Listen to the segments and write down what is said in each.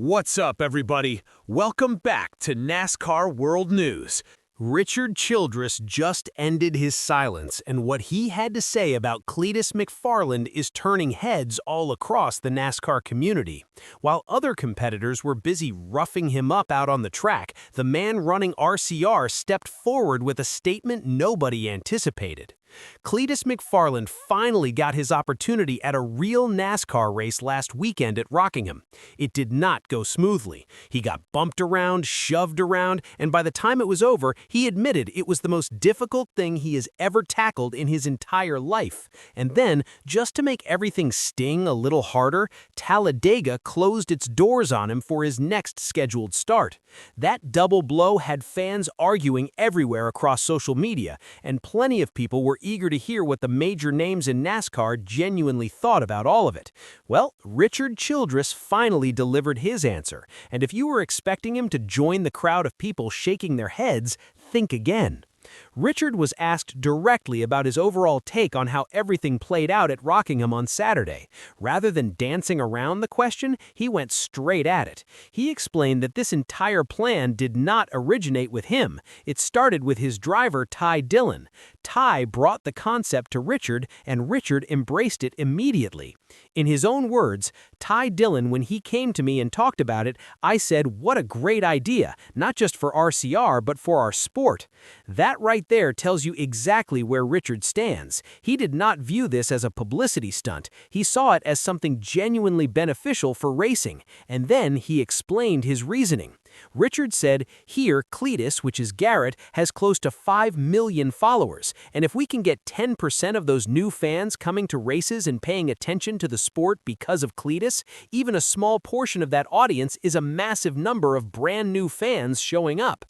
What's up, everybody? Welcome back to NASCAR World News. Richard Childress just ended his silence, and what he had to say about Cletus McFarland is turning heads all across the NASCAR community. While other competitors were busy roughing him up out on the track, the man running RCR stepped forward with a statement nobody anticipated. Cletus McFarland finally got his opportunity at a real NASCAR race last weekend at Rockingham. It did not go smoothly. He got bumped around, shoved around, and by the time it was over, he admitted it was the most difficult thing he has ever tackled in his entire life. And then, just to make everything sting a little harder, Talladega closed its doors on him for his next scheduled start. That double blow had fans arguing everywhere across social media, and plenty of people were eager to hear what the major names in NASCAR genuinely thought about all of it. Well, Richard Childress finally delivered his answer, and if you were expecting him to join the crowd of people shaking their heads, think again. Richard was asked directly about his overall take on how everything played out at Rockingham on Saturday. Rather than dancing around the question, he went straight at it. He explained that this entire plan did not originate with him. It started with his driver, Ty Dillon. Ty brought the concept to Richard, and Richard embraced it immediately. In his own words, Ty Dillon, when he came to me and talked about it, I said, "What a great idea, not just for RCR, but for our sport." That right there tells you exactly where Richard stands. He did not view this as a publicity stunt. He saw it as something genuinely beneficial for racing, and then he explained his reasoning. Richard said, "Here, Cletus, which is Garrett, has close to 5 million followers, and if we can get 10% of those new fans coming to races and paying attention to the sport because of Cletus, even a small portion of that audience is a massive number of brand new fans showing up."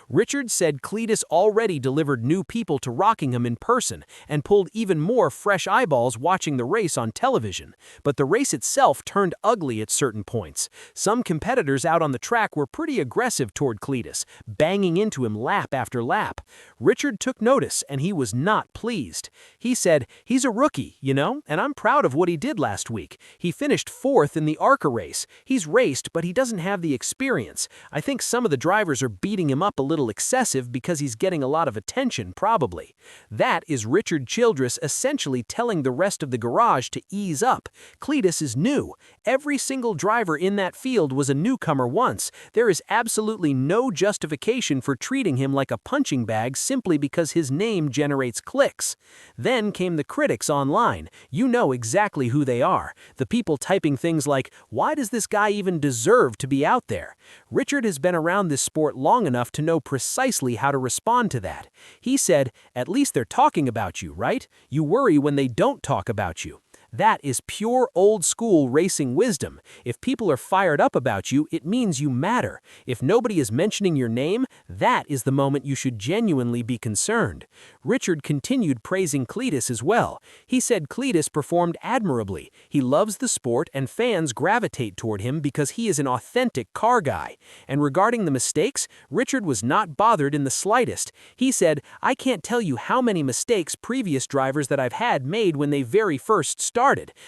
Richard said Cletus already delivered new people to Rockingham in person and pulled even more fresh eyeballs watching the race on television. But the race itself turned ugly at certain points. Some competitors out on the track were pretty aggressive toward Cletus, banging into him lap after lap. Richard took notice, and he was not pleased. He said, "He's a rookie, and I'm proud of what he did last week. He finished 4th in the ARCA race. He's raced, but he doesn't have the experience. I think some of the drivers are beating him up a little excessive because he's getting a lot of attention, probably." That is Richard Childress essentially telling the rest of the garage to ease up. Cletus is new. Every single driver in that field was a newcomer once. There is absolutely no justification for treating him like a punching bag simply because his name generates clicks. Then came the critics online. You know exactly who they are. The people typing things like, "Why does this guy even deserve to be out there?" Richard has been around this sport long enough to know precisely how to respond to that. He said, "At least they're talking about you, right? You worry when they don't talk about you." That is pure old-school racing wisdom. If people are fired up about you, it means you matter. If nobody is mentioning your name, that is the moment you should genuinely be concerned. Richard continued praising Cletus as well. He said Cletus performed admirably. He loves the sport, and fans gravitate toward him because he is an authentic car guy. And regarding the mistakes, Richard was not bothered in the slightest. He said, "I can't tell you how many mistakes previous drivers that I've had made when they very first started.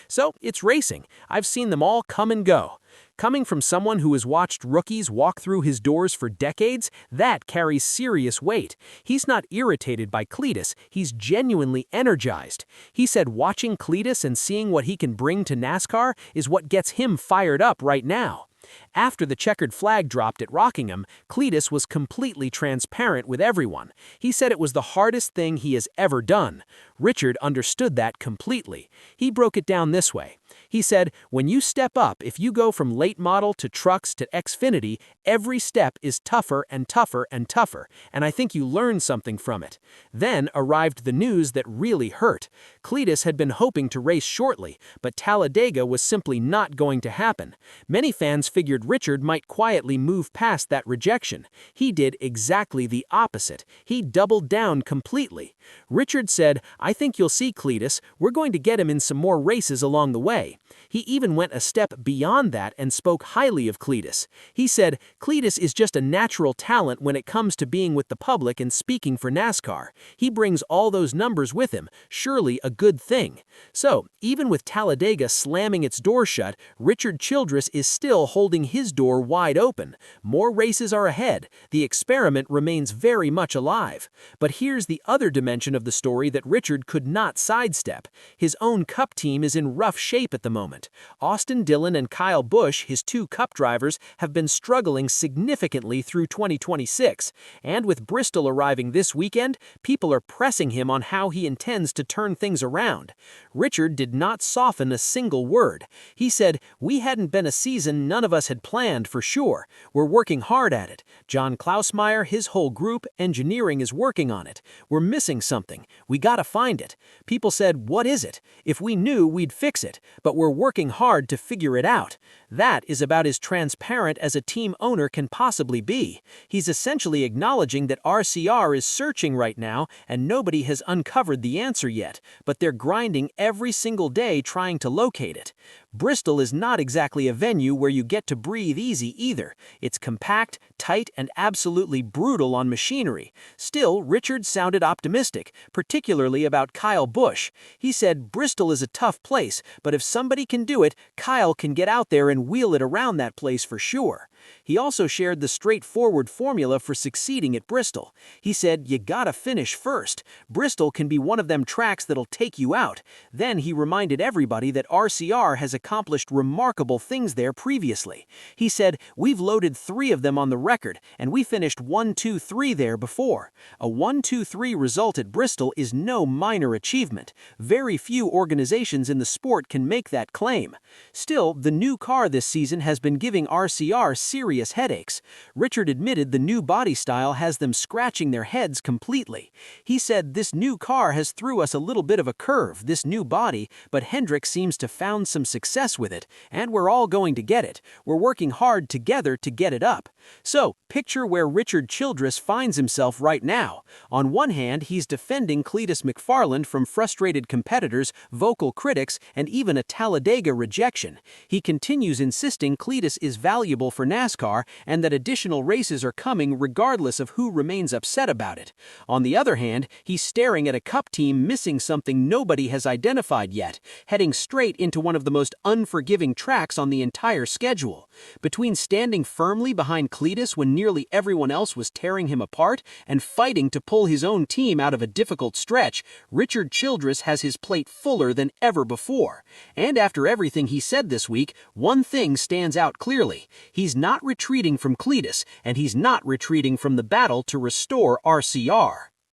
So it's racing. I've seen them all come and go." Coming from someone who has watched rookies walk through his doors for decades, that carries serious weight. He's not irritated by Cletus, he's genuinely energized. He said watching Cletus and seeing what he can bring to NASCAR is what gets him fired up right now. After the checkered flag dropped at Rockingham, Cletus was completely transparent with everyone. He said it was the hardest thing he has ever done. Richard understood that completely. He broke it down this way. He said, "When you step up, if you go from late model to trucks to Xfinity, every step is tougher and tougher and tougher, and I think you learn something from it." Then arrived the news that really hurt. Cletus had been hoping to race shortly, but Talladega was simply not going to happen. Many fans figured Richard might quietly move past that rejection. He did exactly the opposite. He doubled down completely. Richard said, "I think you'll see Cletus. We're going to get him in some more races along the way." He even went a step beyond that and spoke highly of Cletus. He said, "Cletus is just a natural talent when it comes to being with the public and speaking for NASCAR. He brings all those numbers with him, surely a good thing." So, even with Talladega slamming its door shut, Richard Childress is still holding his door wide open. More races are ahead. The experiment remains very much alive. But here's the other dimension of the story that Richard could not sidestep. His own Cup team is in rough shape at the moment. Austin Dillon and Kyle Busch, his two Cup drivers, have been struggling significantly through 2026. And with Bristol arriving this weekend, people are pressing him on how he intends to turn things around. Richard did not soften a single word. He said, "We hadn't been a season none of us had planned for sure. We're working hard at it. John Klausmeier, his whole group, engineering is working on it. We're missing something. We gotta find it." People said, "What is it? If we knew, we'd fix it, but we're working hard to figure it out." That is about as transparent as a team owner can possibly be. He's essentially acknowledging that RCR is searching right now and nobody has uncovered the answer yet, but they're grinding every single day trying to locate it. Bristol is not exactly a venue where you get to breathe easy either. It's compact, tight, and absolutely brutal on machinery. Still, Richard sounded optimistic, particularly about Kyle Busch. He said, "Bristol is a tough place, but if somebody can do it, Kyle can get out there and wheel it around that place for sure." He also shared the straightforward formula for succeeding at Bristol. He said, "You gotta finish first. Bristol can be one of them tracks that'll take you out." Then he reminded everybody that RCR has accomplished remarkable things there previously. He said, "We've loaded 3 of them on the record, and we finished 1, 2, 3 there before." A 1, 2, 3 result at Bristol is no minor achievement. Very few organizations in the sport can make that claim. Still, the new car this season has been giving RCR serious headaches. Richard admitted the new body style has them scratching their heads completely. He said, "This new car has threw us a little bit of a curve, this new body, but Hendrick seems to found some success with it, and we're all going to get it. We're working hard together to get it up." So, picture where Richard Childress finds himself right now. On one hand, he's defending Cletus McFarland from frustrated competitors, vocal critics, and even a Talladega rejection. He continues insisting Cletus is valuable for NASCAR and that additional races are coming regardless of who remains upset about it. On the other hand, he's staring at a Cup team missing something nobody has identified yet, heading straight into one of the most unforgiving tracks on the entire schedule. Between standing firmly behind Cletus when nearly everyone else was tearing him apart and fighting to pull his own team out of a difficult stretch, Richard Childress has his plate fuller than ever before. And after everything he said this week, one thing stands out clearly. He's not retreating from Cletus, and he's not retreating from the battle to restore RCR.